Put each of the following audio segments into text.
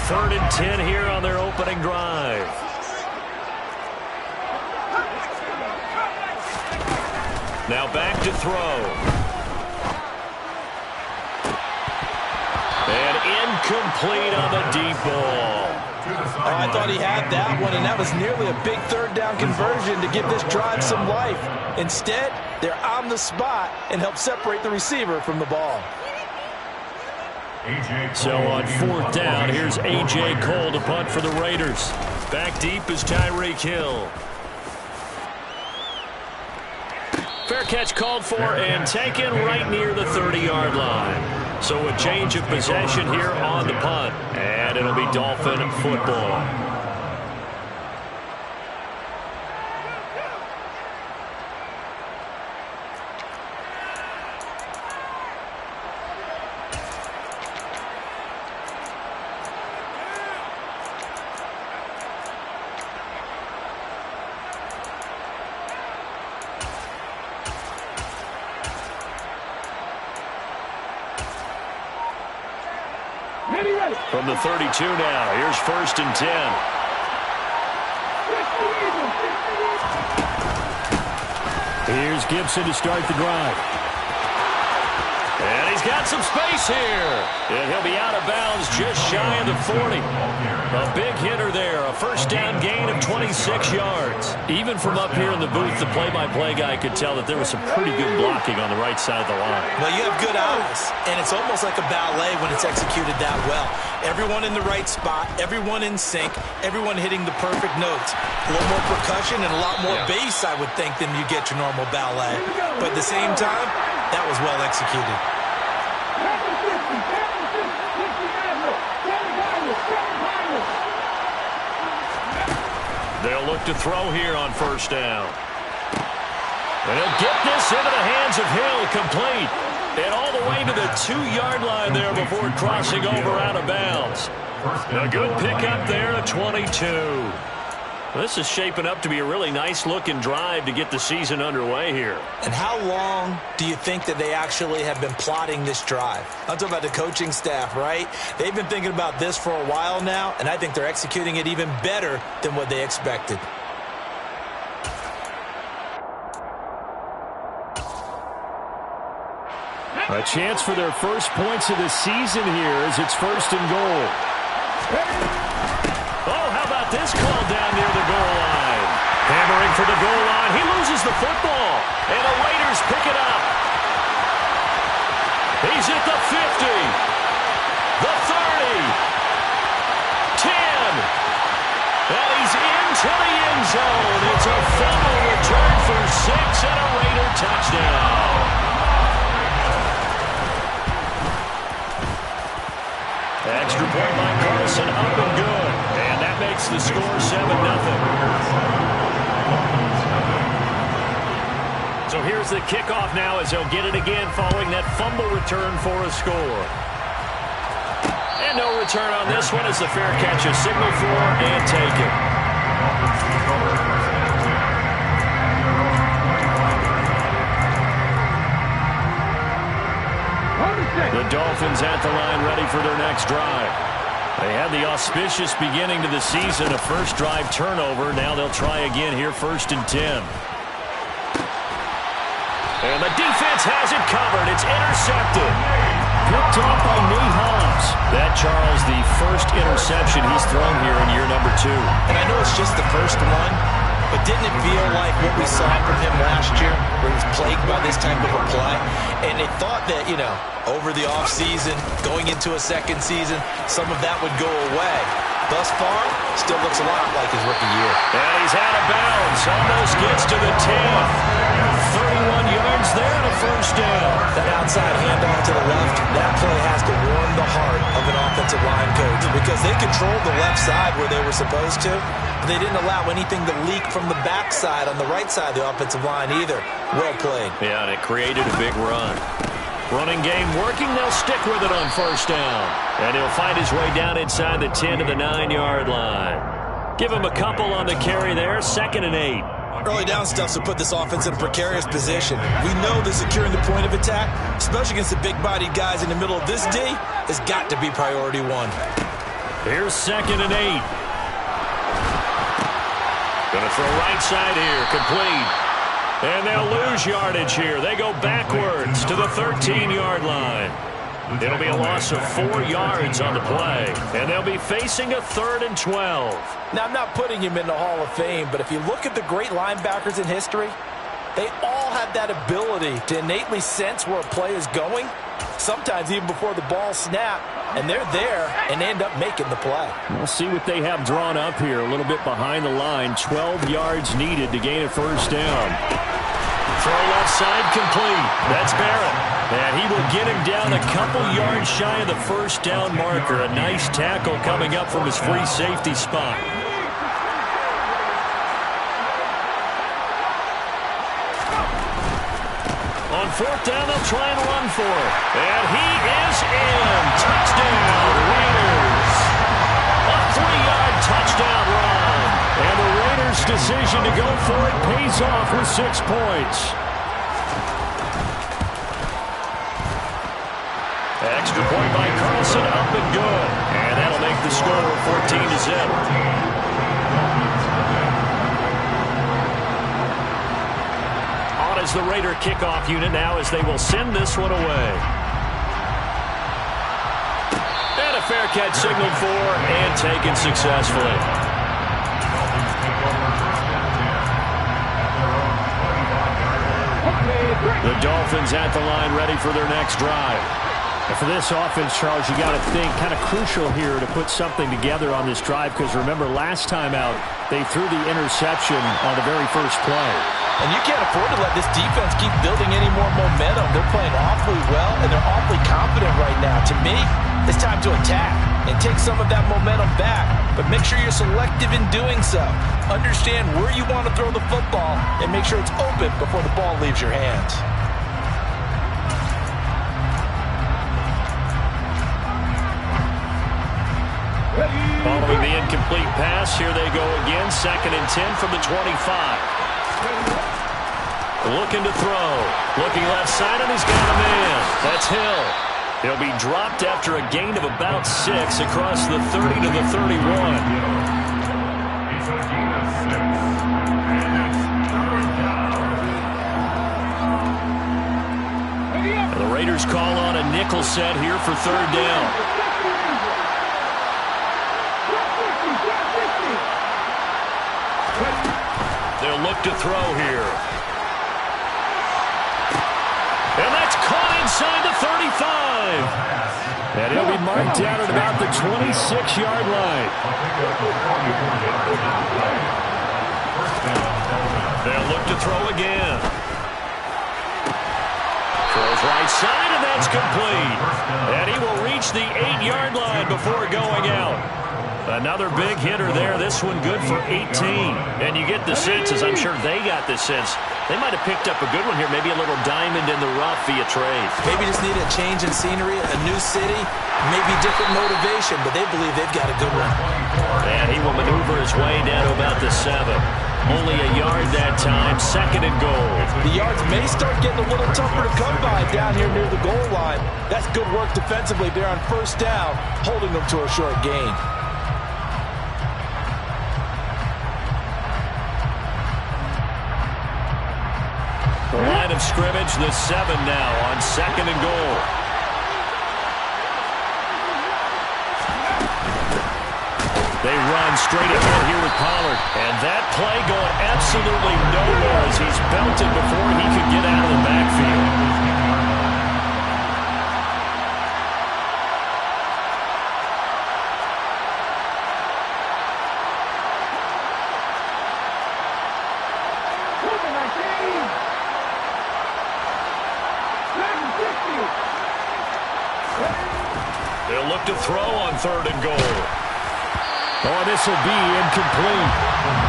3rd and 10 here on their opening drive. Now back to throw. And incomplete on the deep ball. I thought he had that one, and that was nearly a big 3rd down conversion to give this drive some life. Instead, they're on the spot and help separate the receiver from the ball. So on 4th down, here's A.J. Cole to punt for the Raiders. Back deep is Tyreek Hill. Fair catch called for and taken right near the 30-yard line. So a change of possession here on the punt. And it'll be Dolphin football. From the 32 now, here's 1st and 10. Here's Gibson to start the drive. And he's got some space here. And he'll be out of bounds just shy of the 40. A big hitter there. A 1st down gain of 26 yards. Even from up here in the booth, the play-by-play guy could tell that there was some pretty good blocking on the right side of the line. Well, you have good eyes, and it's almost like a ballet when it's executed that well. Everyone in the right spot, everyone in sync, everyone hitting the perfect notes. A little more percussion and a lot more bass, I would think, than you get your normal ballet. But at the same time, that was well executed. They'll look to throw here on 1st down. And he'll get this into the hands of Hill, complete. And all the way to the 2-yard line there before crossing over out of bounds. A good pickup there at 22. This is shaping up to be a really nice-looking drive to get the season underway here. And how long do you think that they actually have been plotting this drive? I'm talking about the coaching staff, right? They've been thinking about this for a while now, and I think they're executing it even better than what they expected. A chance for their first points of the season here as it's 1st and goal. Oh, how about this call down near the goal line? Hammering for the goal line. He loses the football. And the Raiders pick it up. He's at the 50. The 30. 10. And he's into the end zone. It's a fumble return for 6 and a Raider touchdown. Extra point by Carlson, up and good. And that makes the score 7-0. So here's the kickoff now as they'll get it again following that fumble return for a score. And no return on this one as the fair catch is signaled for and taken. The Dolphins at the line ready for their next drive. They had the auspicious beginning to the season, a first drive turnover. Now they'll try again here, 1st and 10. And the defense has it covered. It's intercepted. Picked off by Nate Hobbs. That, Charles, the first interception he's thrown here in year number 2. And I know it's just the first one, but didn't it feel like what we saw from him last year, where he was plagued by this type of a play? And they thought that, you know, over the offseason, going into a second season, some of that would go away. Thus far, still looks a lot like his rookie year. And he's out of bounds. Almost gets to the 10. 31 yards there and a 1st down. That outside handoff to the left, that play has to warm the heart of an offensive line coach because they controlled the left side where they were supposed to, but they didn't allow anything to leak from the backside on the right side of the offensive line either. Well played. Yeah, and it created a big run. Running game working. They'll stick with it on 1st down. And he'll find his way down inside the 10 to the 9-yard line. Give him a couple on the carry there. 2nd and 8. Early down stuffs will put this offense in a precarious position. We know that securing the point of attack, especially against the big-bodied guys in the middle of this D, has got to be priority 1. Here's 2nd and 8. Going to throw right side here, complete. And they'll lose yardage here. They go backwards to the 13-yard line. It'll be a loss of 4 yards on the play. And they'll be facing a 3rd and 12. Now, I'm not putting him in the Hall of Fame, but if you look at the great linebackers in history, they all have that ability to innately sense where a play is going, sometimes even before the ball snaps, and they're there and end up making the play. We'll see what they have drawn up here, a little bit behind the line. 12 yards needed to gain a 1st down. Throw left side complete. That's Barrett. And he will get him down a couple yards shy of the 1st down marker. A nice tackle coming up from his free safety spot. On 4th down, they'll try and run for it. And he is in. Touchdown, Raiders. A 3-yard touchdown run. And the Raiders' decision to go for it pays off with 6 points. Extra point by Carlson, up and good. And that'll make the score 14-0. As the Raider kickoff unit now as they will send this one away. And a fair catch signaled for and taken successfully. The Dolphins at the line ready for their next drive. And for this offense, Charles, you got to think kind of crucial here to put something together on this drive because remember last time out they threw the interception on the very first play. And you can't afford to let this defense keep building any more momentum. They're playing awfully well, and they're awfully confident right now. To me, it's time to attack and take some of that momentum back. But make sure you're selective in doing so. Understand where you want to throw the football and make sure it's open before the ball leaves your hands. Following the incomplete pass, here they go again. 2nd and 10 from the 25. Looking to throw. Looking left side, and he's got a man. That's Hill. He'll be dropped after a gain of about 6 across the 30 to the 31. And the Raiders call on a nickel set here for 3rd down. They'll look to throw here. And that's caught inside the 35. And he'll be marked down at about the 26-yard line. They'll look to throw again. Throws right side, and that's complete. And he will reach the 8-yard line before going out. Another big hitter there. This one good for 18. And you get the sense, as I'm sure they got the sense, they might have picked up a good one here. Maybe a little diamond in the rough via trade. Maybe just need a change in scenery, a new city, maybe different motivation, but they believe they've got a good one. And he will maneuver his way down to about the 7. Only a yard that time. 2nd and goal. The yards may start getting a little tougher to come by down here near the goal line. That's good work defensively there on 1st down, holding them to a short gain. The line of scrimmage, the 7 now on 2nd and goal. They run straight ahead here with Pollard. And that play going absolutely nowhere as he's belted before he could get out of the backfield. They'll look to throw on 3rd and goal. Oh, this will be incomplete.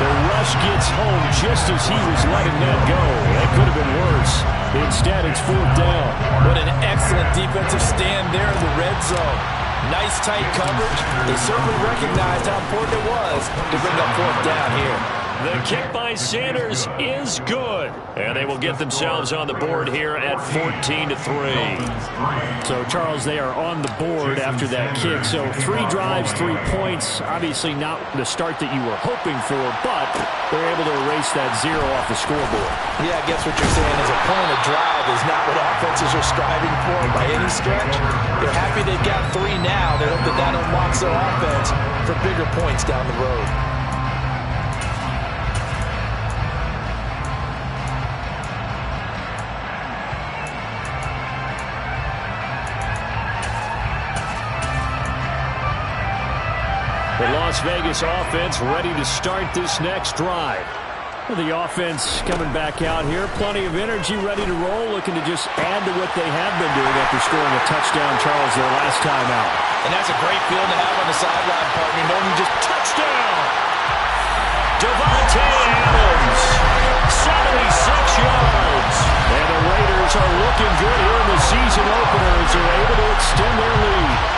The rush gets home just as he was letting that go. That could have been worse. Instead, it's 4th down. What an excellent defensive stand there in the red zone. Nice tight coverage. They certainly recognized how important it was to bring up 4th down here. The kick by Sanders is good. And they will get themselves on the board here at 14-3. So, Charles, they are on the board after that kick. So 3 drives, 3 points. Obviously not the start that you were hoping for, but they're able to erase that 0 off the scoreboard. Yeah, I guess what you're saying is a point of drive is not what offenses are striving for by any stretch. They're happy they've got 3 now. They hope that unlocks their offense for bigger points down the road. The Las Vegas offense ready to start this next drive. The offense coming back out here. Plenty of energy, ready to roll, looking to just add to what they have been doing after scoring a touchdown, Charles, their last time out. And that's a great feeling to have on the sideline, partner, knowing you just touchdown. Devontae Adams, 76 yards. And the Raiders are looking good here in the season opener as they're able to extend their lead.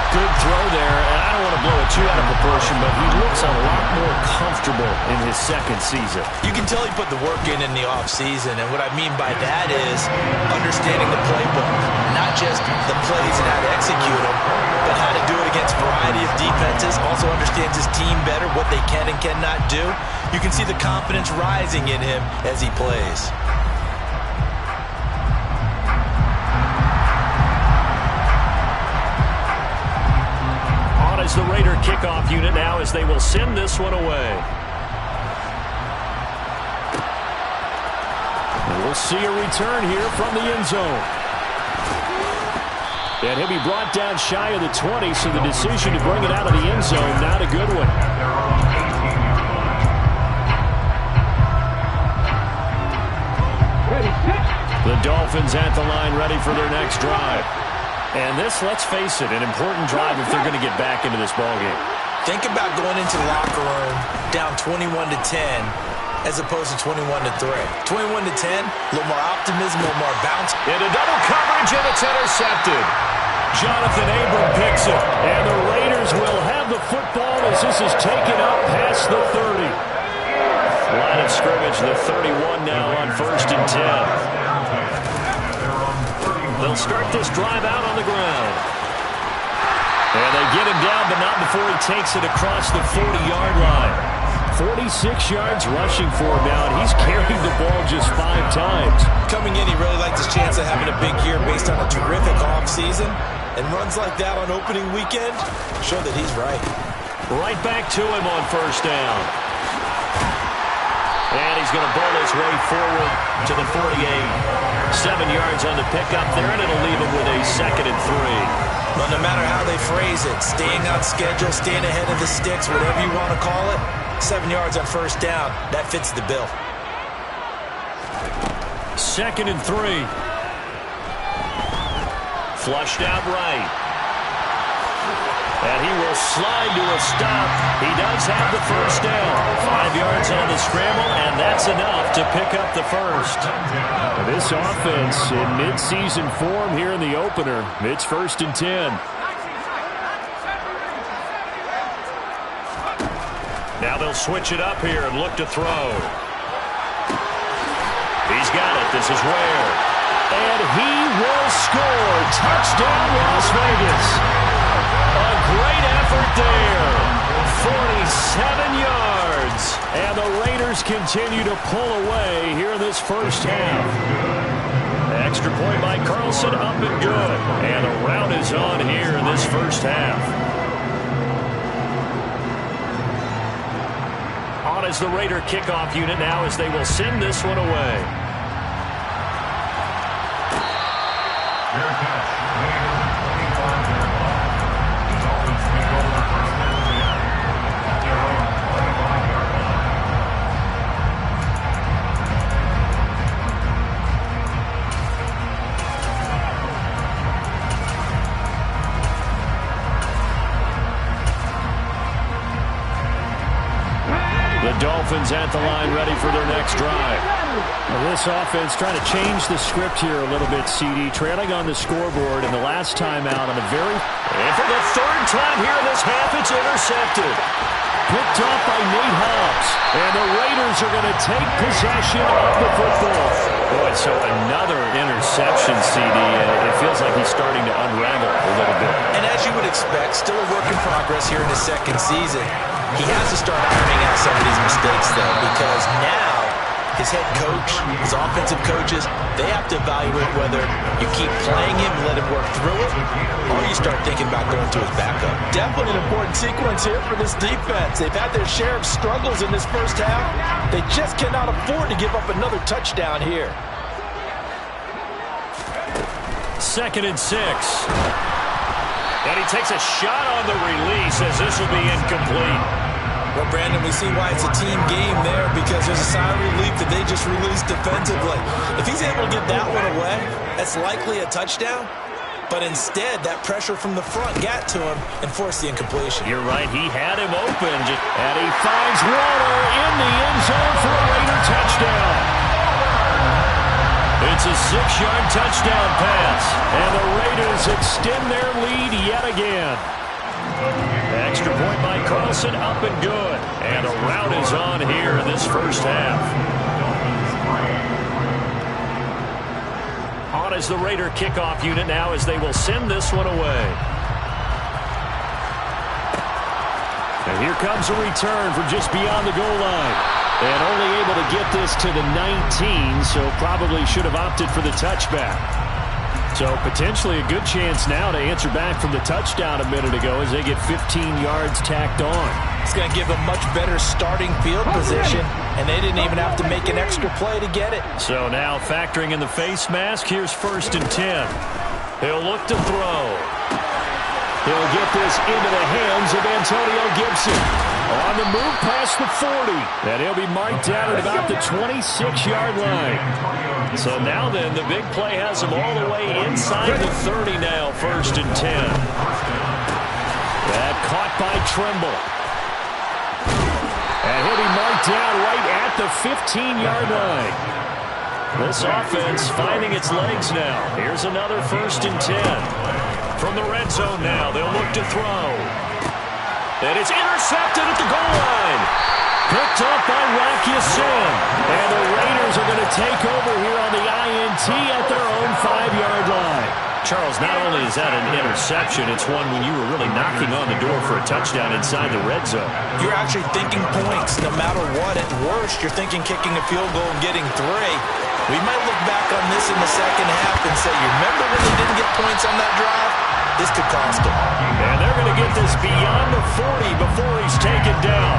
Good throw there, and I don't want to blow it too out of proportion, but he looks a lot more comfortable in his second season. You can tell he put the work in the offseason, and what I mean by that is understanding the playbook, not just the plays and how to execute them, but how to do it against a variety of defenses, also understands his team better, what they can and cannot do. You can see the confidence rising in him as he plays. Is the Raider kickoff unit now as they will send this one away. And we'll see a return here from the end zone. And he'll be brought down shy of the 20, so the decision to bring it out of the end zone, not a good one. The Dolphins at the line ready for their next drive. And this, let's face it, an important drive if they're going to get back into this ballgame. Think about going into the locker room down 21-10 as opposed to 21-3. 21-10, a little more optimism, a little more bounce. Into double coverage, and it's intercepted. Jonathan Abram picks it. And the Raiders will have the football as this is taken up past the 30. Line of scrimmage, the 31 now on 1st and 10. They'll start this drive out on the ground. And they get him down, but not before he takes it across the 40-yard line. 46 yards rushing for him now, and he's carried the ball just 5 times. Coming in, he really liked his chance of having a big year based on a terrific offseason. And runs like that on opening weekend show that he's right. Right back to him on 1st down. And he's going to bowl his way forward to the 48. 7 yards on the pickup there, and it'll leave him with a 2nd and 3. Well, no matter how they phrase it, staying on schedule, staying ahead of the sticks, whatever you want to call it, 7 yards on 1st down, that fits the bill. 2nd and 3. Flushed out right. And he will slide to a stop. He does have the 1st down. 5 yards on the scramble, and that's enough to pick up the 1st. This offense in midseason form here in the opener. It's 1st and 10. Now they'll switch it up here and look to throw. He's got it. This is Ware. And he will score. Touchdown, Las Vegas. A great effort there. 47 yards. And the Raiders continue to pull away here in this 1st half. Extra point by Carlson, up and good. And the rout is on here in this 1st half. On as the Raider kickoff unit now as they will send this one away. Dolphins at the line ready for their next drive. Well, this offense trying to change the script here a little bit, CD. Trailing on the scoreboard, and the last time out on a very... And for the 3rd time here in this half, it's intercepted. picked off by Nate Hobbs. And the Raiders are going to take possession of the football. Boy, so another interception, CD. It feels like he's starting to unravel a little bit. And as you would expect, still a work in progress here in his second season. He has to start ironing out some of these mistakes, though, because now his head coach, his offensive coaches, they have to evaluate whether you keep playing him and let him work through it, or you start thinking about going to his backup. Definitely an important sequence here for this defense. They've had their share of struggles in this first half. They just cannot afford to give up another touchdown here. 2nd and 6. And he takes a shot on the release as this will be incomplete. Well, Brandon, we see why it's a team game there, because there's a sigh of relief that they just released defensively. If he's able to get that one away, that's likely a touchdown. But instead, that pressure from the front got to him and forced the incompletion. You're right. He had him open. And he finds Waller in the end zone for a Raider touchdown. It's a 6-yard touchdown pass. And the Raiders extend their lead yet again. Extra point by Carlson, up and good. And a rout is on here in this first half. On is the Raider kickoff unit now as they will send this one away. And here comes a return from just beyond the goal line. And only able to get this to the 19, so probably should have opted for the touchback. So potentially a good chance now to answer back from the touchdown a minute ago as they get 15 yards tacked on. It's going to give a much better starting field position, and they didn't even have to make an extra play to get it. So now factoring in the face mask, here's 1st and 10. He'll look to throw. He'll get this into the hands of Antonio Gibson. On the move past the 40. And he'll be marked down at about the 26-yard line. So now then, the big play has him all the way inside the 30 now, 1st and 10. That caught by Trimble. And he'll be marked down right at the 15-yard line. This offense finding its legs now. Here's another 1st and 10. From the red zone now, they'll look to throw. And it's intercepted at the goal line. Picked up by Rock Ya-Sin. And the Raiders are going to take over here on the INT at their own 5-yard line. Charles, not only is that an interception, it's one when you were really knocking on the door for a touchdown inside the red zone. You're actually thinking points no matter what. At worst, you're thinking kicking a field goal and getting 3. We might look back on this in the second half and say, you remember when they didn't get points on that drive? This could cost them. And they're going to get this beyond the 40 before he's taken down.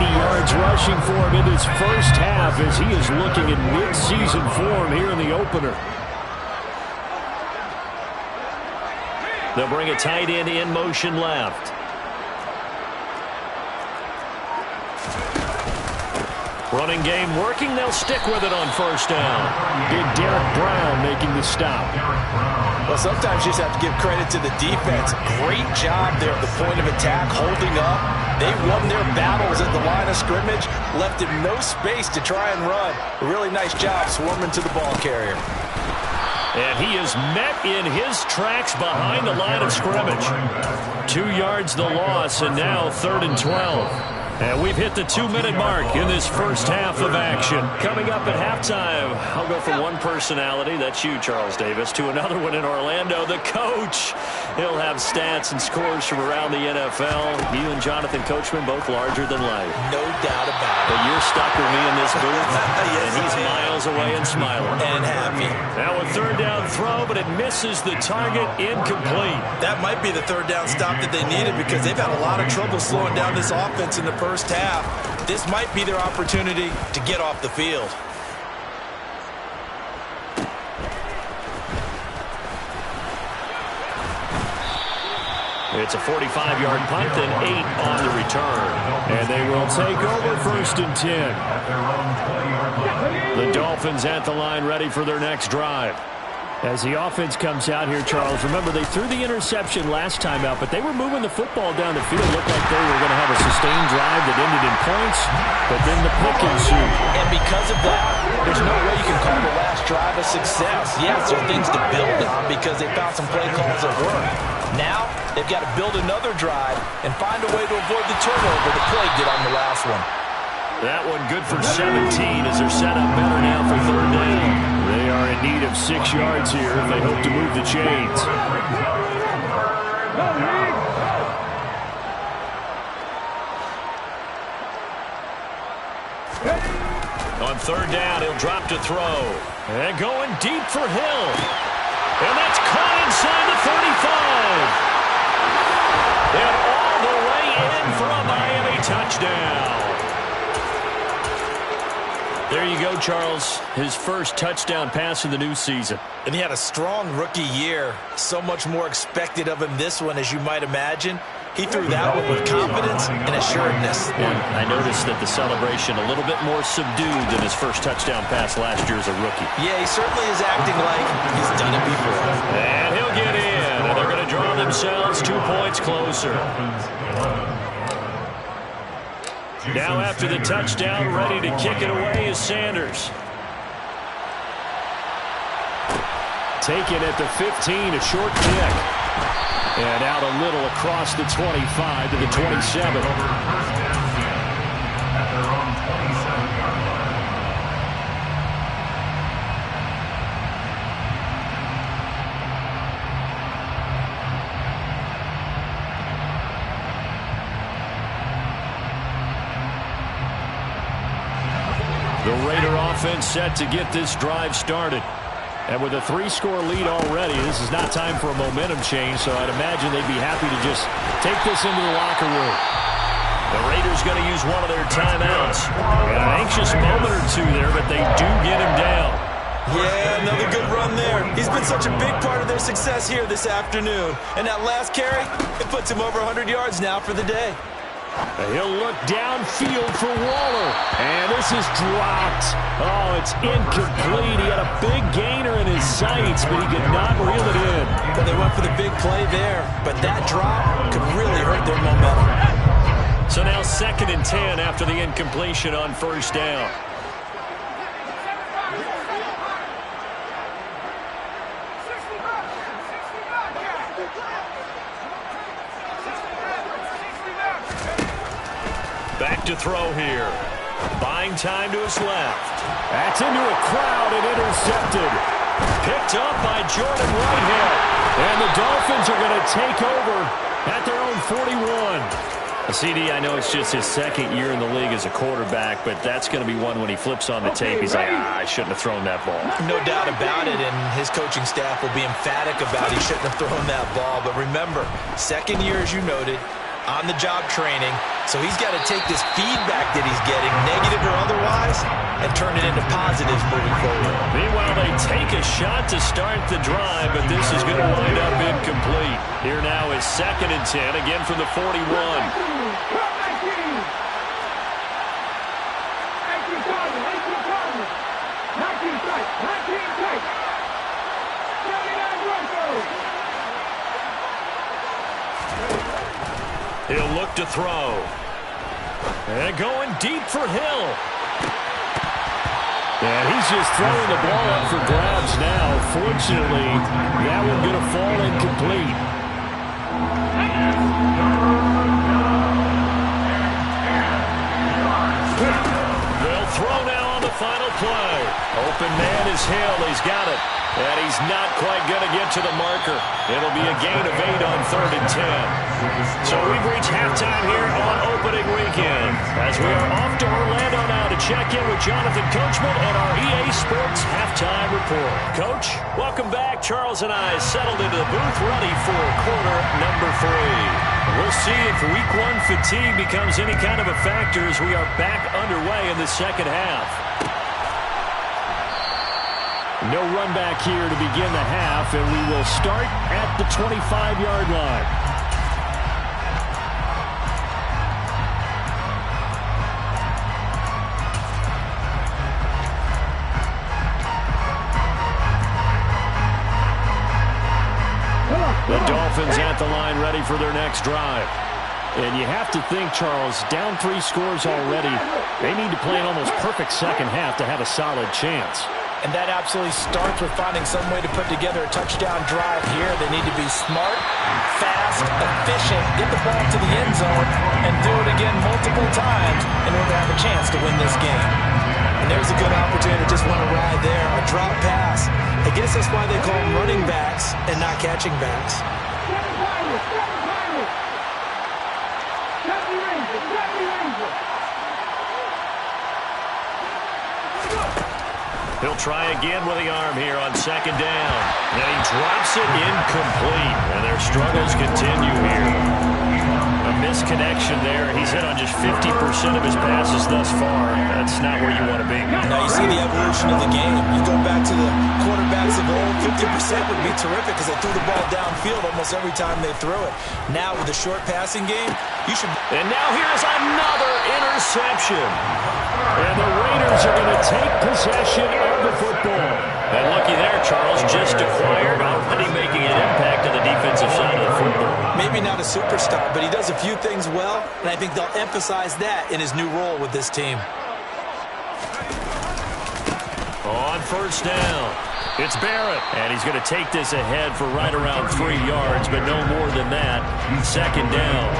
90 yards rushing for him in this first half as he is looking in mid-season form here in the opener. They'll bring a tight end in motion left. Running game working. They'll stick with it on 1st down. Big Derek Brown making the stop. Well, sometimes you just have to give credit to the defense. Great job there at the point of attack, holding up. They won their battles at the line of scrimmage, left him no space to try and run. A really nice job swarming to the ball carrier. And he is met in his tracks behind the line of scrimmage. 2 yards the loss, and now 3rd and 12. And we've hit the 2-minute mark in this first half of action. Coming up at halftime, I'll go from one personality, that's you, Charles Davis, to another one in Orlando, the coach. He'll have stats and scores from around the NFL. You and Jonathan Coachman, both larger than life. No doubt about it. But you're stuck with me in this booth, yes, and he's miles away and smiling. And happy. Now a 3rd down throw, but it misses the target, incomplete. That might be the 3rd down stop that they needed, because they've had a lot of trouble slowing down this offense in the first half. This might be their opportunity to get off the field. It's a 45-yard punt and 8 on the return. And they will take over 1st and 10. The Dolphins at the line ready for their next drive. As the offense comes out here, Charles, remember they threw the interception last time out, but they were moving the football down the field. Looked like they were going to have a sustained drive that ended in points, but then the pick ensued. And because of that, there's no way you can call the last drive a success. Yes, there are things to build on because they found some play calls that work. Now, they've got to build another drive and find a way to avoid the turnover that plagued it on the last one. That one good for 17 as they're set up better now for third down. They are in need of 6 yards here if they hope to move the chains. On third down, he'll drop to throw. And going deep for Hill. And that's caught inside the 35. And all the way in for a Miami touchdown. There you go, Charles. His first touchdown pass of the new season. And he had a strong rookie year. So much more expected of him this one, as you might imagine. He threw that one with confidence and assuredness. And I noticed that the celebration a little bit more subdued than his first touchdown pass last year as a rookie. Yeah, he certainly is acting like he's done it before. And he'll get in, and they're going to draw themselves 2 points closer. Now after the touchdown, ready to kick it away is Sanders. Taken at the 15, a short kick. And out a little across the 25 to the 27. The Raider offense set to get this drive started. And with a 3-score lead already, this is not time for a momentum change, so I'd imagine they'd be happy to just take this into the locker room. The Raiders going to use one of their timeouts. An anxious moment or two there, but they do get him down. Yeah, another good run there. He's been such a big part of their success here this afternoon. And that last carry, it puts him over 100 yards now for the day. He'll look downfield for Waller. And this is dropped. Oh, it's incomplete. He had a big gainer in his sights, but he could not reel it in. Well, they went for the big play there, but that drop could really hurt their momentum. So now 2nd and 10 after the incompletion on first down. Back to throw here. Buying time to his left. That's into a crowd and intercepted. Picked up by Jordan Whitehead. And the Dolphins are going to take over at their own 41. CD, I know it's just his 2nd year in the league as a quarterback, but that's going to be one when he flips on the tape. He's like, I shouldn't have thrown that ball. No doubt about it, and his coaching staff will be emphatic about he shouldn't have thrown that ball. But remember, 2nd year, as you noted, on-the-job training, so he's got to take this feedback that he's getting, negative or otherwise, and turn it into positives moving forward. Meanwhile, they take a shot to start the drive, but this is going to wind up incomplete. Here now is 2nd and 10, again from the 41. He'll look to throw. And going deep for Hill. And he's just throwing the ball up for grabs now. Fortunately, that one going to fall incomplete. They'll throw now on the final play. Open man is Hill. He's got it. And he's not quite going to get to the marker. It'll be a gain of 8 on 3rd and 10. So we've reached halftime here on opening weekend. As we are off to Orlando now to check in with Jonathan Coachman and our EA Sports Halftime Report. Coach, welcome back. Charles and I settled into the booth ready for quarter number 3. We'll see if week 1 fatigue becomes any kind of a factor as we are back underway in the second half. No run back here to begin the half, and we will start at the 25-yard line. The Dolphins at the line ready for their next drive. And you have to think, Charles, down 3 scores already. They need to play an almost perfect second half to have a solid chance. And that absolutely starts with finding some way to put together a touchdown drive here. They need to be smart, fast, efficient, get the ball to the end zone, and do it again multiple times in order to have a chance to win this game. And there's a good opportunity to just want to ride there. A drop pass. I guess that's why they call them running backs and not catching backs. He'll try again with the arm here on second down. And he drops it incomplete. And their struggles continue here. A misconnection there. He's hit on just 50% of his passes thus far. That's not where you want to be. Now you see the evolution of the game. You go back to the quarterbacks of old, 50% would be terrific because they threw the ball downfield almost every time they threw it. Now with the short passing game, you should... And now here's another interception. And the Raiders are going to take possession of the football. And looky there, Charles, just acquired, already making an impact on the defensive side of the football. Maybe not a superstar, but he does a few things well, and I think they'll emphasize that in his new role with this team. On first down, it's Barrett. And he's going to take this ahead for right around 3 yards, but no more than that. Second down.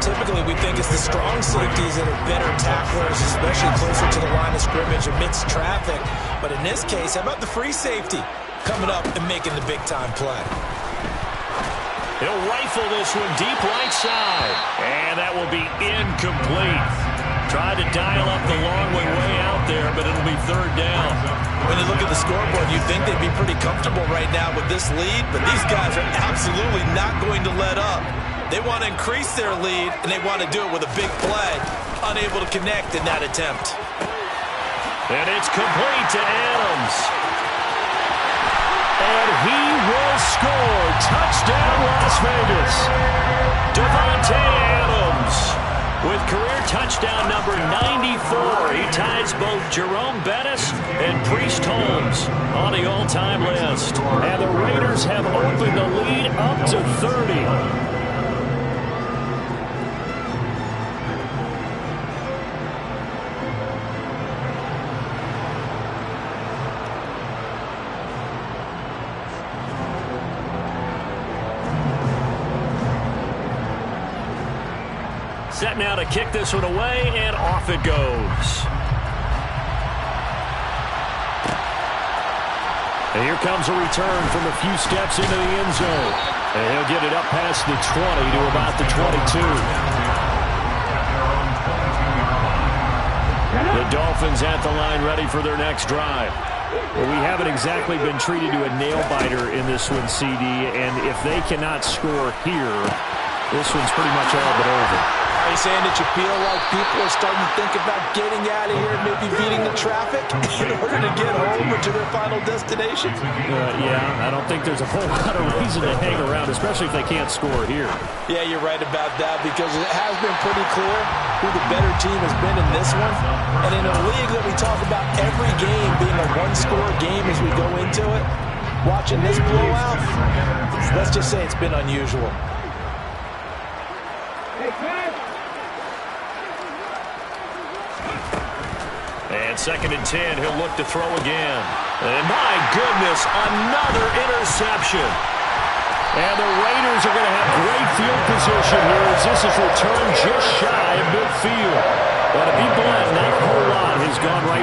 Typically, we think it's the strong safeties that are better tacklers, especially closer to the line of scrimmage amidst traffic. But in this case, how about the free safety coming up and making the big-time play? He'll rifle this one deep right side. And that will be incomplete. Tried to dial up the long way out there, but it'll be third down. When you look at the scoreboard, you'd think they'd be pretty comfortable right now with this lead, but these guys are absolutely not going to let up. They want to increase their lead, and they want to do it with a big play. Unable to connect in that attempt. And it's complete to Adams. And he will score. Touchdown, Las Vegas. Davante Adams with career touchdown number 94. He ties both Jerome Bettis and Priest Holmes on the all-time list. And the Raiders have opened the lead up to 30. Set now to kick this one away, and off it goes. And here comes a return from a few steps into the end zone. And he'll get it up past the 20 to about the 22. The Dolphins at the line ready for their next drive. Well, we haven't exactly been treated to a nail-biter in this one, CD, and if they cannot score here, this one's pretty much all but over. Are you saying that you feel like people are starting to think about getting out of here and maybe beating the traffic in order to get home or to their final destination? Yeah, I don't think there's a whole lot of reason to hang around, especially if they can't score here. Yeah, you're right about that because it has been pretty clear who the better team has been in this one. And in a league that we talk about every game being a one-score game as we go into it, watching this blowout, let's just say it's been unusual. And second and 10, he'll look to throw again. And my goodness, another interception. And the Raiders are going to have great field position here as this is returned just shy of midfield. But to be blunt, not a whole lot has gone right